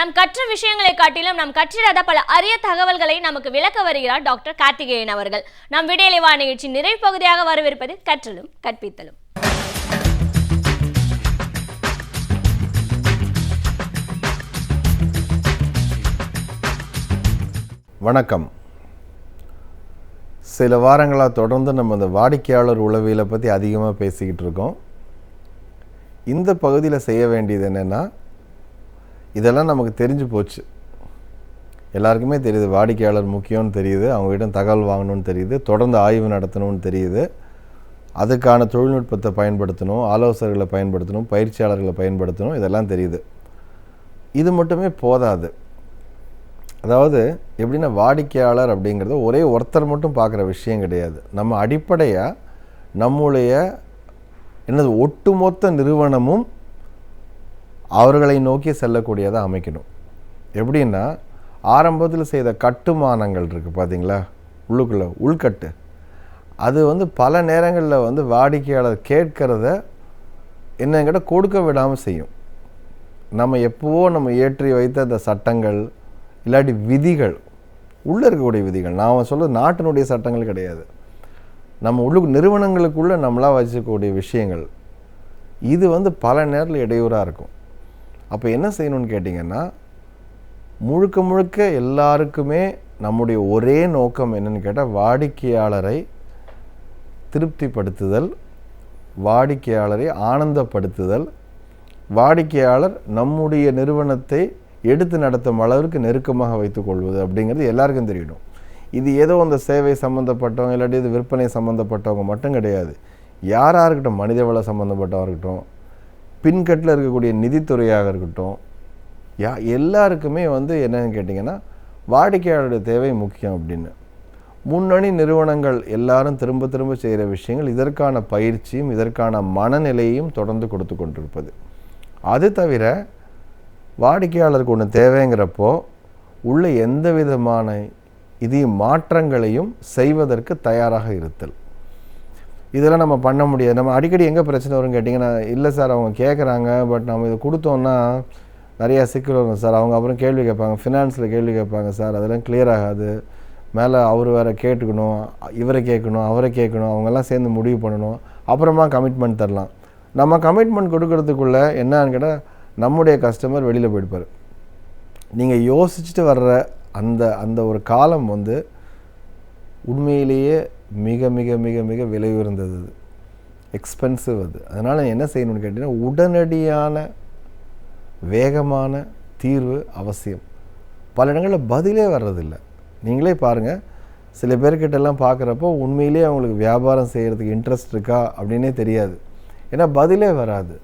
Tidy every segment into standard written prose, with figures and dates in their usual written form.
நாம் கற்ற விஷயங்களை காட்டிலும் நாம் கற்றிடாத பல அரிய தகவல்களை நமக்கு விளக்க வருகிறார் டாக்டர் கார்த்திகேயன் அவர்கள். நம் விடியலிவா நிகழ்ச்சி நிறைவு பகுதியாக வரவிருப்பது கற்றலும் கற்பித்தலும். வணக்கம். சில வாரங்களாக தொடர்ந்து நம்ம இந்த வாடிக்கையாளர் உளவியலை பற்றி அதிகமாக பேசிக்கிட்டு இருக்கோம். இந்த பகுதியில் செய்ய வேண்டியது என்னென்னா, இதெல்லாம் நமக்கு தெரிஞ்சு போச்சு, எல்லாருக்குமே தெரியுது. வாடிக்கையாளர் முக்கியம்னு தெரியுது, அவங்ககிட்ட தகவல் வாங்கணும்னு தெரியுது, தொடர்ந்து ஆய்வு நடத்தணும்னு தெரியுது, அதுக்கான தொழில்நுட்பத்தை பயன்படுத்தணும், ஆலோசகர்களை பயன்படுத்தணும், பயிற்சியாளர்களை பயன்படுத்தணும், இதெல்லாம் தெரியுது. இது மட்டுமே போதாது. அதாவது எப்படின்னா, வாடிக்கையாளர் அப்படிங்கிறது ஒரே ஒருத்தர் மட்டும் பார்க்குற விஷயம் கிடையாது. நம்ம அடிப்படையாக நம்முடைய ஒட்டுமொத்த நிறுவனமும் அவர்களை நோக்கி செல்லக்கூடியதாக அமைக்கணும். எப்படின்னா, ஆரம்பத்தில் செய்த கட்டுமானங்கள் இருக்குது பார்த்தீங்களா, உள்ளுக்குள்ளே உள்கட்டு, அது பல நேரங்களில் வாடிக்கையாளர் கேட்கிறத என்னங்கிட்ட கொடுக்க விடாமல் செய்யும். நம்ம எப்போவோ நம்ம ஏற்றி வைத்த அந்த சட்டங்கள் இல்லாட்டி விதிகள், உள்ளே இருக்கக்கூடிய விதிகள், நாம் சொல்கிறது நாட்டினுடைய சட்டங்கள் கிடையாது, நம்ம நிறுவனங்களுக்குள்ளே நம்மளாக வச்சுக்கக்கூடிய விஷயங்கள், இது பல நேரத்தில் இடையூறாக இருக்கும். அப்போ என்ன செய்யணும்னு கேட்டிங்கன்னா, முழுக்க முழுக்க எல்லாருக்குமே நம்முடைய ஒரே நோக்கம் என்னென்னு கேட்டால், வாடிக்கையாளரை திருப்திப்படுத்துதல், வாடிக்கையாளரை ஆனந்தப்படுத்துதல், வாடிக்கையாளர் நம்முடைய நிறுவனத்தை எடுத்து நடத்தும் அளவிற்கு நெருக்கமாக வைத்துக்கொள்வது அப்படிங்கிறது எல்லாருக்கும் தெரியணும். இது ஏதோ அந்த சேவை சம்மந்தப்பட்டவங்க இல்லாட்டி இது விற்பனை சம்மந்தப்பட்டவங்க மட்டும் கிடையாது. யாராக இருக்கட்டும், மனிதவள சம்மந்தப்பட்டவங்க இருக்கட்டும், பின்கட்டில் இருக்கக்கூடிய நிதித்துறையாக இருக்கட்டும், எல்லாருக்குமே என்னன்னு கேட்டிங்கன்னா, வாடிக்கையாளருடைய தேவை முக்கியம் அப்படின்னு. முன்னணி நிறுவனங்கள் எல்லாரும் திரும்ப திரும்ப செய்கிற விஷயங்கள், இதற்கான பயிற்சியும் இதற்கான மனநிலையும் தொடர்ந்து கொடுத்து கொண்டிருப்பது. அது தவிர வாடிக்கையாளருக்கு ஒன்று தேவைங்கிறப்போ உள்ள எந்த விதமான மாற்றங்களையும் செய்வதற்கு தயாராக இருத்தல், இதெல்லாம் நம்ம பண்ண முடியாது. நம்ம அடிக்கடி எங்கே பிரச்சனை வரும்னு கேட்டிங்கன்னா, இல்லை சார் அவங்க கேட்குறாங்க, பட் நம்ம இதை கொடுத்தோன்னா நிறையா சிக்கல் வரும் சார், அவங்க அப்புறம் கேள்வி கேட்பாங்க, ஃபினான்ஸில் கேள்வி கேட்பாங்க சார், அதெல்லாம் கிளியர் ஆகாது, மேலே அவர் வேறு கேட்டுக்கணும், இவரை கேட்கணும், அவரை கேட்கணும், அவங்கெல்லாம் சேர்ந்து முடிவு பண்ணணும், அப்புறமா கமிட்மெண்ட் தரலாம். நம்ம கமிட்மெண்ட் கொடுக்கறதுக்குள்ளே என்னன்னு கேட்டால், நம்முடைய கஸ்டமர் வெளியில் போயிடுப்பார். நீங்கள் யோசிச்சுட்டு வர்ற அந்த அந்த ஒரு காலம் உண்மையிலேயே மிக மிக மிக மிக விலை உயர்ந்தது, எக்ஸ்பென்சிவ். அதனால் என்ன செய்யணும்னு கேட்டிங்கன்னா, உடனடியான வேகமான தீர்வு அவசியம். பல இடங்களில் பதிலே வர்றதில்லை. நீங்களே பாருங்கள், சில பேர்கிட்டெல்லாம் பார்க்குறப்போ உண்மையிலே அவங்களுக்கு வியாபாரம் செய்கிறதுக்கு இன்ட்ரெஸ்ட் இருக்கா அப்படின்னே தெரியாது. ஏன்னா பதிலே வராது.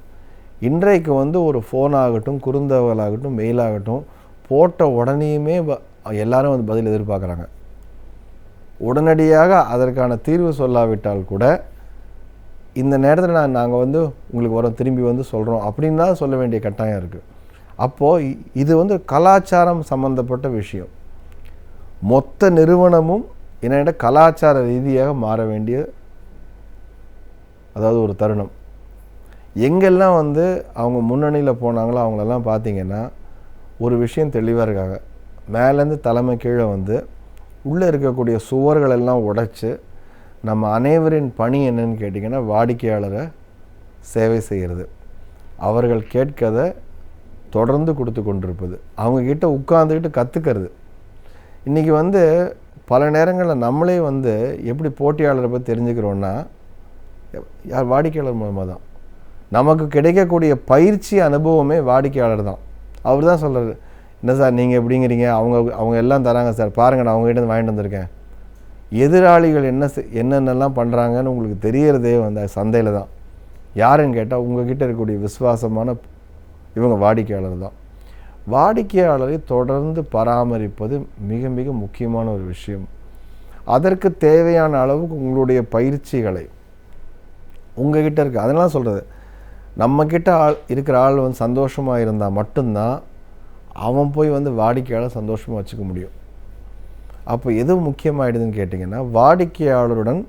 இன்றைக்கு ஒரு ஃபோன் ஆகட்டும், குறுந்தகவல் ஆகட்டும், மெயில் ஆகட்டும், போட்ட உடனேயுமே எல்லாரும் பதில் எதிர்பார்க்குறாங்க. உடனடியாக அதற்கான தீர்வு சொல்லாவிட்டால் கூட, இந்த நேரத்தில் நாங்கள் உங்களுக்கு வரோம், திரும்பி சொல்கிறோம் அப்படின்னு தான் சொல்ல வேண்டிய கட்டாயம் இருக்குது. அப்போது இது கலாச்சாரம் சம்மந்தப்பட்ட விஷயம். மொத்த நிறுவனமும் என்னென்ன கலாச்சார ரீதியாக மாற வேண்டிய ஒரு தருணம். எங்கெல்லாம் அவங்க முன்னணியில் போனாங்களோ அவங்களெல்லாம் பார்த்திங்கன்னா ஒரு விஷயம் தெளிவாக இருக்காங்க. மேலேருந்து தலைமை கீழே உள்ளே இருக்கக்கூடிய சுவர்களெல்லாம் உடைச்சி, நம்ம அனைவரின் பணி என்னன்னு கேட்டிங்கன்னா, வாடிக்கையாளரை சேவை செய்கிறது, அவர்கள் கேட்கதை தொடர்ந்து கொடுத்து கொண்டிருப்பது, அவங்கக்கிட்ட உட்காந்துக்கிட்டு கற்றுக்கிறது. இன்றைக்கி பல நேரங்களில் நம்மளே எப்படி போட்டியாளரை பற்றி தெரிஞ்சுக்கிறோன்னா, வாடிக்கையாளர் மூலமாக தான். நமக்கு கிடைக்கக்கூடிய பயிற்சி அனுபவமே வாடிக்கையாளர் தான். அவர் தான் சொல்கிறார், என்ன சார் நீங்கள் எப்படிங்கிறீங்க, அவங்க எல்லாம் தராங்க சார், பாருங்கள் நான் அவங்ககிட்ட வாங்கிட்டு வந்திருக்கேன். எதிராளிகள் என்னென்னலாம் பண்ணுறாங்கன்னு உங்களுக்கு தெரியறதே சந்தையில் தான். யாருன்னு கேட்டால், உங்ககிட்ட இருக்கக்கூடிய விசுவாசமான இவங்க வாடிக்கையாளர் தான். வாடிக்கையாளரை தொடர்ந்து பராமரிப்பது மிக மிக முக்கியமான ஒரு விஷயம். அதற்கு தேவையான அளவுக்கு உங்களுடைய பயிற்சிகளை உங்ககிட்ட இருக்குது. அதெல்லாம் சொல்கிறது, நம்மக்கிட்ட இருக்கிற ஆள் சந்தோஷமாக இருந்தால் மட்டும்தான் அவன் போய் வாடிக்கையாளர் சந்தோஷமாக வச்சுக்க முடியும். அப்போ எது முக்கியமாகிடுதுன்னு கேட்டிங்கன்னா, வாடிக்கையாளருடன்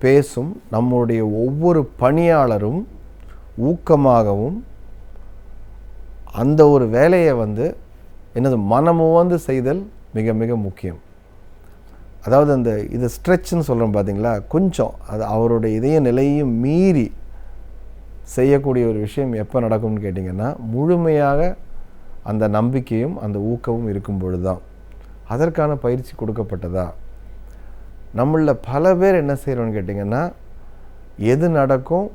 பேசும் நம்முடைய ஒவ்வொரு பணியாளரும் ஊக்கமாகவும் அந்த ஒரு வேலையை என்னது மனமுவந்து செய்தல் மிக மிக முக்கியம். அதாவது இது ஸ்ட்ரெச்சுன்னு சொல்கிறோம் பார்த்தீங்களா, கொஞ்சம் அது அவருடைய இதய நிலையையும் மீறி செய்யக்கூடிய ஒரு விஷயம் எப்போ நடக்கும்னு கேட்டிங்கன்னா, முழுமையாக அந்த நம்பிக்கையும் அந்த ஊக்கமும் இருக்கும் பொழுது தான். அதற்கான பயிற்சி கொடுக்கப்பட்டதா? நம்மளில் பல பேர் என்ன செய்கிறோன்னு கேட்டிங்கன்னா, எது நடக்கும்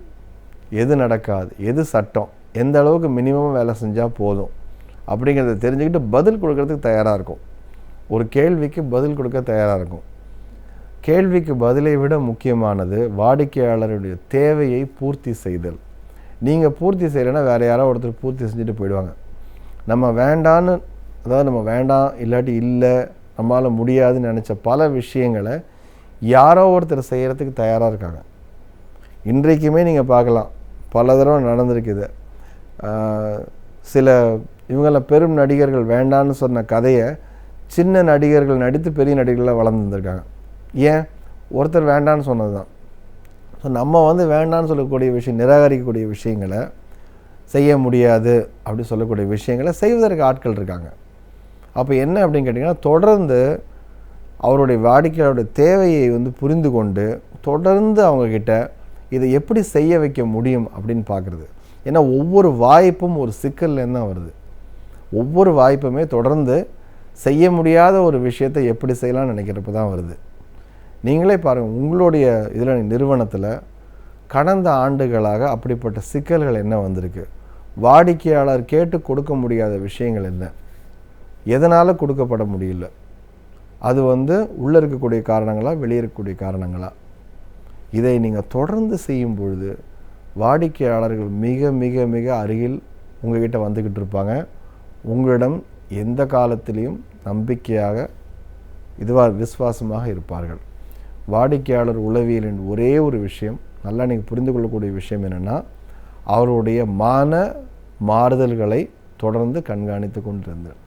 எது நடக்காது, எது சட்டம், எந்த அளவுக்கு மினிமம் வேலை செஞ்சால் போதும் அப்படிங்கிறத தெரிஞ்சுக்கிட்டு பதில் கொடுக்கறதுக்கு தயாராக இருக்கும். ஒரு கேள்விக்கு பதில் கொடுக்க தயாராக இருக்கும். கேள்விக்கு பதிலை விட முக்கியமானது வாடிக்கையாளருடைய தேவையை பூர்த்தி செய்தல். நீங்கள் பூர்த்தி செய்யலைன்னா வேறு யாரோ ஒருத்தர் பூர்த்தி செஞ்சுட்டு போயிடுவாங்க. நம்ம வேண்டான்னு, அதாவது நம்ம வேண்டாம் இல்லாட்டி இல்லை நம்மளால் முடியாதுன்னு நினச்ச பல விஷயங்களை யாரோ ஒருத்தர் செய்கிறதுக்கு தயாராக இருக்காங்க. இன்றைக்குமே நீங்கள் பார்க்கலாம், பல தடவை நடந்திருக்குது. சில இவங்கெல்லாம் பெரும் நடிகர்கள் வேண்டான்னு சொன்ன கதையை சின்ன நடிகர்கள் நடித்து பெரிய நடிகர்களாக வளர்ந்து வந்திருக்காங்க. ஏன்? ஒருத்தர் வேண்டான்னு சொன்னது தான். ஸோ நம்ம வேண்டான்னு சொல்லக்கூடிய விஷயம், நிராகரிக்கக்கூடிய விஷயங்களை, செய்ய முடியாது அப்படி சொல்லக்கூடிய விஷயங்களை செய்வதற்கு ஆட்கள் இருக்காங்க. அப்போ என்ன அப்படின்னு கேட்டிங்கன்னா, தொடர்ந்து அவருடைய வாடிக்கையாளருடைய தேவையை புரிந்து கொண்டு தொடர்ந்து அவங்கக்கிட்ட இதை எப்படி செய்ய வைக்க முடியும் அப்படின்னு பார்க்குறது. ஏன்னா ஒவ்வொரு வாய்ப்பும் ஒரு சிக்கல்லேருந்து தான் வருது. ஒவ்வொரு வாய்ப்புமே தொடர்ந்து செய்ய முடியாத ஒரு விஷயத்தை எப்படி செய்யலாம்னு நினைக்கிறப்ப தான் வருது. நீங்களே பாருங்கள், உங்களுடைய இதில் நிறுவனத்தில் கடந்த ஆண்டுகளாக அப்படிப்பட்ட சிக்கல்கள் என்ன வந்திருக்கு? வாடிக்கையாளர் கேட்டு கொடுக்க முடியாத விஷயங்கள் என்ன? எதனால் கொடுக்கப்பட முடியல? அது உள்ளே இருக்கக்கூடிய காரணங்களா, வெளியே இருக்கக்கூடிய காரணங்களா? இதை நீங்கள் தொடர்ந்து செய்யும் பொழுது வாடிக்கையாளர்கள் மிக மிக மிக அருகில் உங்கள்கிட்ட வந்துக்கிட்டு இருப்பாங்க. உங்களிடம் எந்த காலத்திலையும் நம்பிக்கையாக விசுவாசமாக இருப்பார்கள். வாடிக்கையாளர் உளவியலின் ஒரே ஒரு விஷயம், நல்லா நீங்கள் புரிந்து கொள்ளக்கூடிய விஷயம் என்னென்னா, அவருடைய மாறுதல்களை தொடர்ந்து கண்காணித்து கொண்டிருந்தேன்.